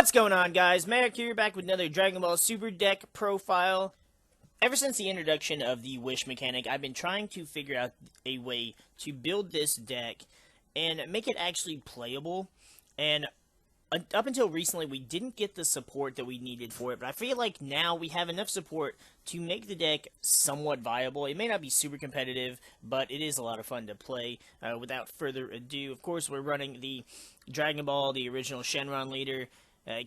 What's going on, guys? MariK here, back with another Dragon Ball Super deck profile. Ever since the introduction of the Wish mechanic, I've been trying to figure out a way to build this deck and make it actually playable. And up until recently, we didn't get the support that we needed for it, but I feel like now we have enough support to make the deck somewhat viable. It may not be super competitive, but it is a lot of fun to play. Without further ado, of course, we're running the Dragon Ball, the original Shenron leader.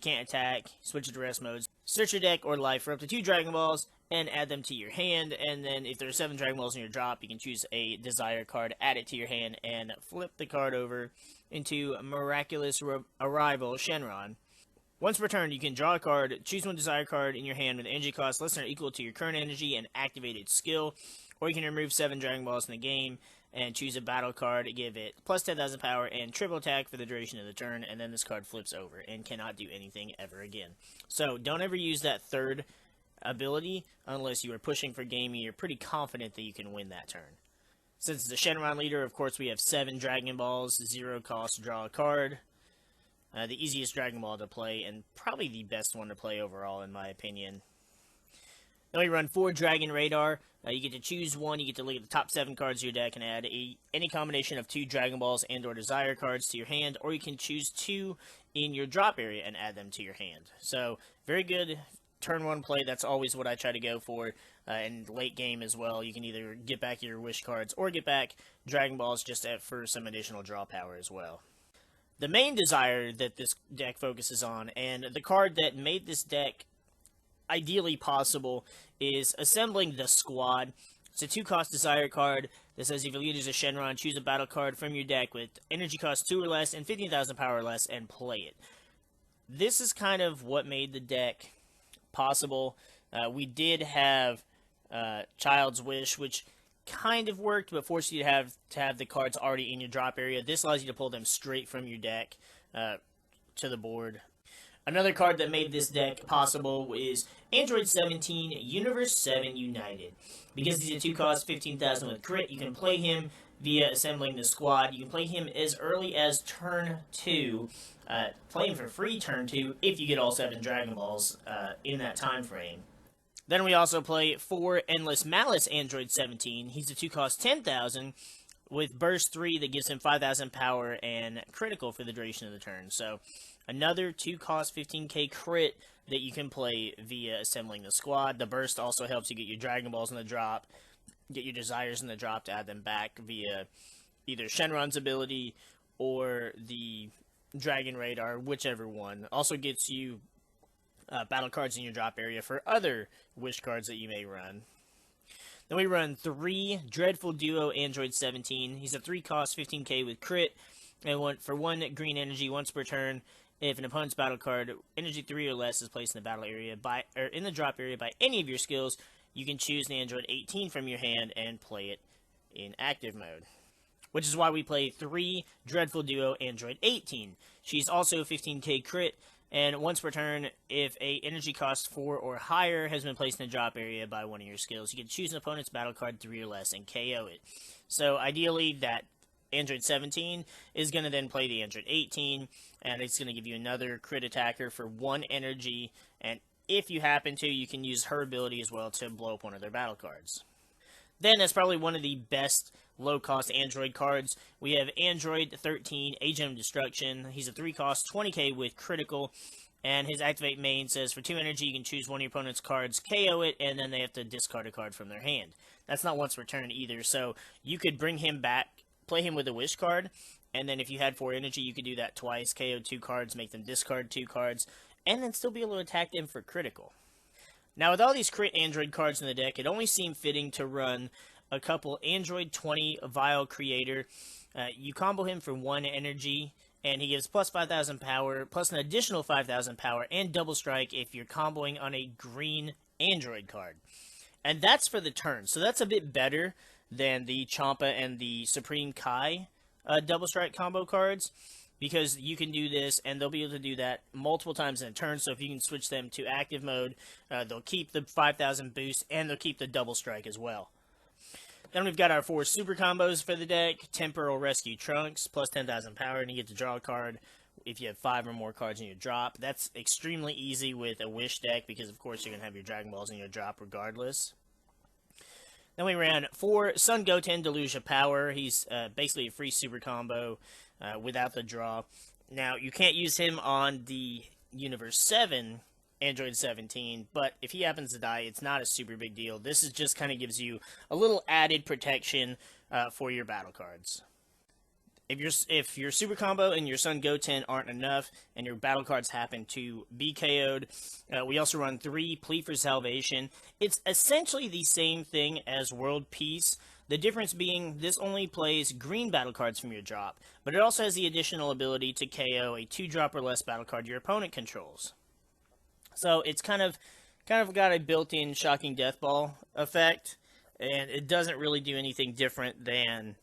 Can't attack, switch it to rest modes, search your deck or life for up to 2 Dragon Balls, and add them to your hand, and then if there are 7 Dragon Balls in your drop, you can choose a Desire card, add it to your hand, and flip the card over into Miraculous Arrival Shenron. Once per turn, you can draw a card, choose one Desire card in your hand with energy cost less than or equal to your current energy and activated skill, or you can remove 7 Dragon Balls in the game, and choose a battle card, give it plus 10,000 power and triple attack for the duration of the turn, and then this card flips over and cannot do anything ever again. So don't ever use that third ability unless you are pushing for game and you're pretty confident that you can win that turn. Since it's a Shenron leader, of course, we have 7 Dragon Balls, 0 cost, draw a card. The easiest Dragon Ball to play, and probably the best one to play overall, in my opinion. Then we run 4 Dragon Radar. You get to choose one. You get to look at the top 7 cards of your deck and add any combination of 2 Dragon Balls and or Desire cards to your hand, or you can choose 2 in your drop area and add them to your hand. So, very good turn 1 play. That's always what I try to go for. And late game as well, you can either get back your Wish cards or get back Dragon Balls just for some additional draw power as well. The main Desire that this deck focuses on, and the card that made this deck ideally possible, is assembling the squad. It's a 2-cost Desire card that says if your leader is a Shenron, choose a battle card from your deck with energy cost 2 or less and 15,000 power or less and play it. This is kind of what made the deck possible. We did have Child's Wish, which kind of worked, but forced you to have the cards already in your drop area. This allows you to pull them straight from your deck to the board. Another card that made this deck possible is Android 17, Universe 7 United. Because he's a 2-cost, 15,000 with crit, you can play him via assembling the squad. You can play him as early as turn 2. Play him for free turn 2 if you get all 7 Dragon Balls in that time frame. Then we also play 4 Endless Malice Android 17. He's a 2-cost, 10,000 with Burst 3 that gives him 5,000 power and critical for the duration of the turn. So, another 2-cost 15k crit that you can play via assembling the squad. The Burst also helps you get your Dragon Balls in the drop, get your Desires in the drop to add them back via either Shenron's ability or the Dragon Radar, whichever one. Also gets you battle cards in your drop area for other Wish cards that you may run. Then we run 3 Dreadful Duo Android 17. He's a 3-cost 15k with crit, and for 1 green energy once per turn. If an opponent's battle card, energy 3 or less, is placed in the battle area or in the drop area by any of your skills, you can choose an Android 18 from your hand and play it in active mode. Which is why we play 3 Dreadful Duo Android 18. She's also 15k crit, and once per turn, if a energy cost 4 or higher has been placed in the drop area by one of your skills, you can choose an opponent's battle card 3 or less and KO it. So ideally, that Android 17 is going to then play the Android 18, and it's going to give you another crit attacker for 1 energy, and if you happen to, you can use her ability as well to blow up one of their battle cards. Then, that's probably one of the best low-cost Android cards. We have Android 13, Agent of Destruction. He's a 3-cost, 20k with critical, and his activate main says for 2 energy, you can choose one of your opponent's cards, KO it, and then they have to discard a card from their hand. That's not once per turn either, so you could bring him back, play him with a Wish card, and then if you had 4 energy, you could do that twice, KO 2 cards, make them discard 2 cards, and then still be able to attack them for critical. Now, with all these crit Android cards in the deck, it only seemed fitting to run a couple Android 20 Vile Creator. You combo him for 1 energy, and he gives plus 5,000 power, plus an additional 5,000 power, and double strike if you're comboing on a green Android card. And that's for the turn, so that's a bit better than the Champa and the Supreme Kai double strike combo cards, because you can do this, and they'll be able to do that multiple times in a turn, so if you can switch them to active mode, they'll keep the 5,000 boost, and they'll keep the double strike as well. Then we've got our 4 super combos for the deck. Temporal Rescue Trunks, plus 10,000 power, and you get to draw a card if you have 5 or more cards in your drop. That's extremely easy with a Wish deck because, of course, you're going to have your Dragon Balls in your drop regardless. Then we ran 4 Sun Goten Deluge of Power. He's basically a free super combo without the draw. Now, you can't use him on the Universe 7 Android 17, but if he happens to die, it's not a super big deal. This is just kind of gives you a little added protection for your battle cards. If your super combo and your Sun Goten aren't enough, and your battle cards happen to be KO'd, we also run 3 Plea for Salvation. It's essentially the same thing as World Peace. The difference being this only plays green battle cards from your drop, but it also has the additional ability to KO a 2-drop or less battle card your opponent controls. So it's kind of got a built-in Shocking Death Ball effect, and it doesn't really do anything different than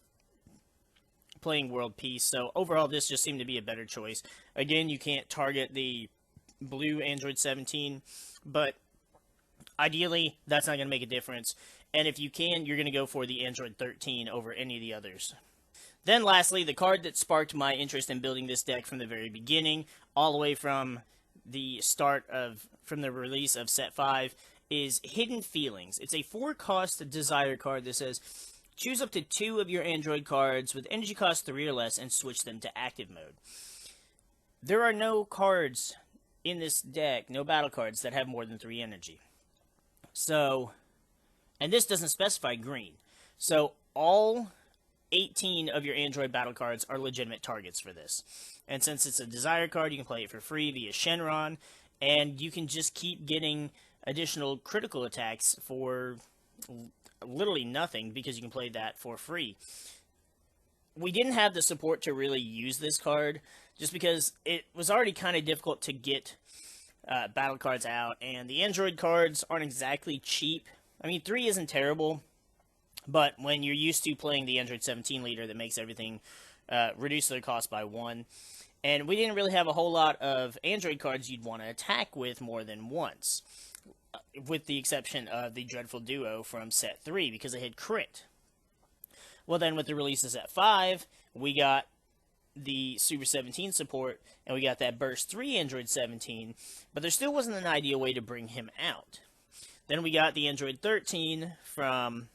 playing World Peace. So overall, this just seemed to be a better choice. Again, you can't target the blue Android 17, but ideally, that's not going to make a difference. And if you can, you're going to go for the Android 13 over any of the others. Then lastly, the card that sparked my interest in building this deck from the very beginning, all the way from the release of Set 5, is Hidden Feelings. It's a 4-cost Desire card that says, choose up to 2 of your Android cards with energy cost 3 or less and switch them to active mode. There are no cards in this deck, no battle cards, that have more than 3 energy. So, and this doesn't specify green. So, all 18 of your Android battle cards are legitimate targets for this. And since it's a Desire card, you can play it for free via Shenron, and you can just keep getting additional critical attacks for literally nothing because you can play that for free. We didn't have the support to really use this card just because it was already kind of difficult to get battle cards out, and the Android cards aren't exactly cheap. I mean, 3 isn't terrible, but when you're used to playing the Android 17 leader that makes everything reduce their cost by 1, and we didn't really have a whole lot of Android cards you'd want to attack with more than once, with the exception of the Dreadful Duo from Set 3, because it had crit. Well, then with the releases at 5, we got the Super 17 support, and we got that Burst 3 Android 17, but there still wasn't an ideal way to bring him out. Then we got the Android 13 from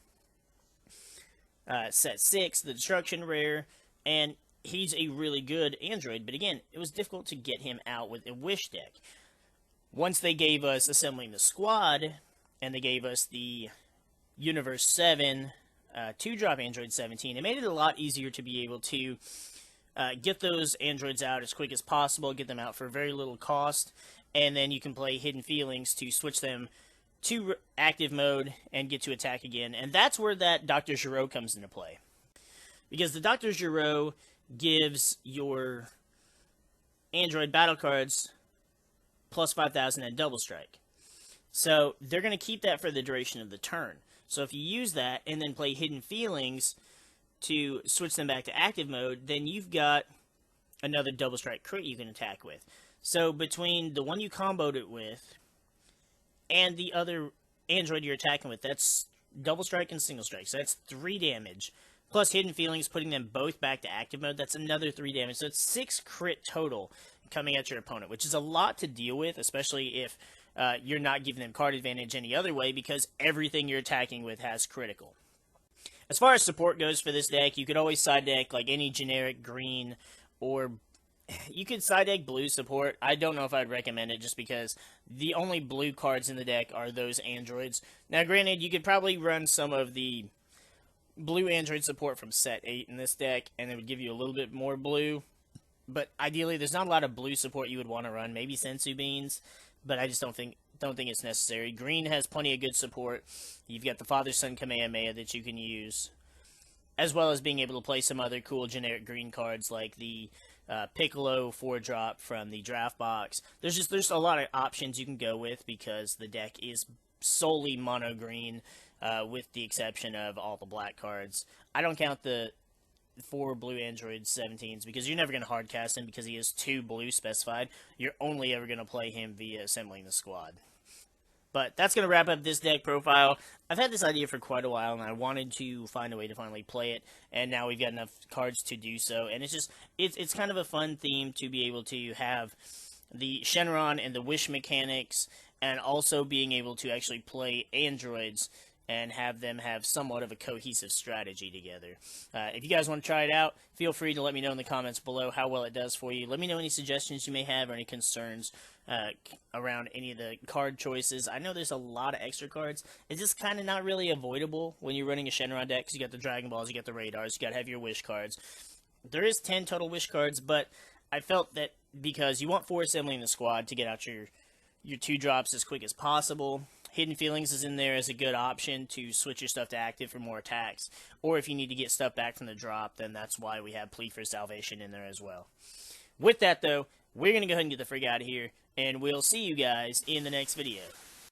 Set 6, the Destruction Rare, and he's a really good Android, but again, it was difficult to get him out with a Wish deck. Once they gave us Assembling the Squad, and they gave us the Universe 7 2-drop Android 17, it made it a lot easier to be able to get those androids out as quick as possible, get them out for very little cost, and then you can play Hidden Feelings to switch them to active mode and get to attack again. And that's where that Dr. Giro comes into play. Because the Dr. Giro gives your android battle cards plus 5,000 and double strike. So they're going to keep that for the duration of the turn. So if you use that and then play Hidden Feelings to switch them back to active mode, then you've got another double strike crit you can attack with. So between the one you comboed it with and the other android you're attacking with, that's double strike and single strike. So that's 3 damage. Plus Hidden Feelings, putting them both back to active mode, that's another 3 damage. So it's 6 crit total coming at your opponent, which is a lot to deal with, especially if you're not giving them card advantage any other way, because everything you're attacking with has critical. As far as support goes for this deck, you could always side deck like any generic green, or you could side deck blue support. I don't know if I'd recommend it just because the only blue cards in the deck are those androids. Now granted, you could probably run some of the blue android support from Set 8 in this deck, and it would give you a little bit more blue. But ideally, there's not a lot of blue support you would want to run. Maybe Sensu Beans, but I just don't think it's necessary. Green has plenty of good support. You've got the Father-Son Kamehameha that you can use, as well as being able to play some other cool generic green cards like the Piccolo 4-drop from the draft box. There's a lot of options you can go with because the deck is solely mono green, with the exception of all the black cards. I don't count the 4 blue Android 17s because you're never going to hardcast him because he is 2 blue specified. You're only ever going to play him via Assembling the Squad. But that's going to wrap up this deck profile. I've had this idea for quite a while, and I wanted to find a way to finally play it, and now we've got enough cards to do so. And it's kind of a fun theme to be able to have the Shenron and the Wish mechanics, and also being able to actually play androids and have them have somewhat of a cohesive strategy together. If you guys want to try it out, feel free to let me know in the comments below how well it does for you. Let me know any suggestions you may have or any concerns around any of the card choices. I know there's a lot of extra cards. It's just kind of not really avoidable when you're running a Shenron deck, because you got the Dragon Balls, you got the Radars, you got to have your Wish cards. There is 10 total Wish cards, but I felt that because you want 4 assembly in the squad to get out your 2 drops as quick as possible, Hidden Feelings is in there as a good option to switch your stuff to active for more attacks. Or if you need to get stuff back from the drop, then that's why we have Plea for Salvation in there as well. With that, though, we're going to go ahead and get the frig out of here, and we'll see you guys in the next video.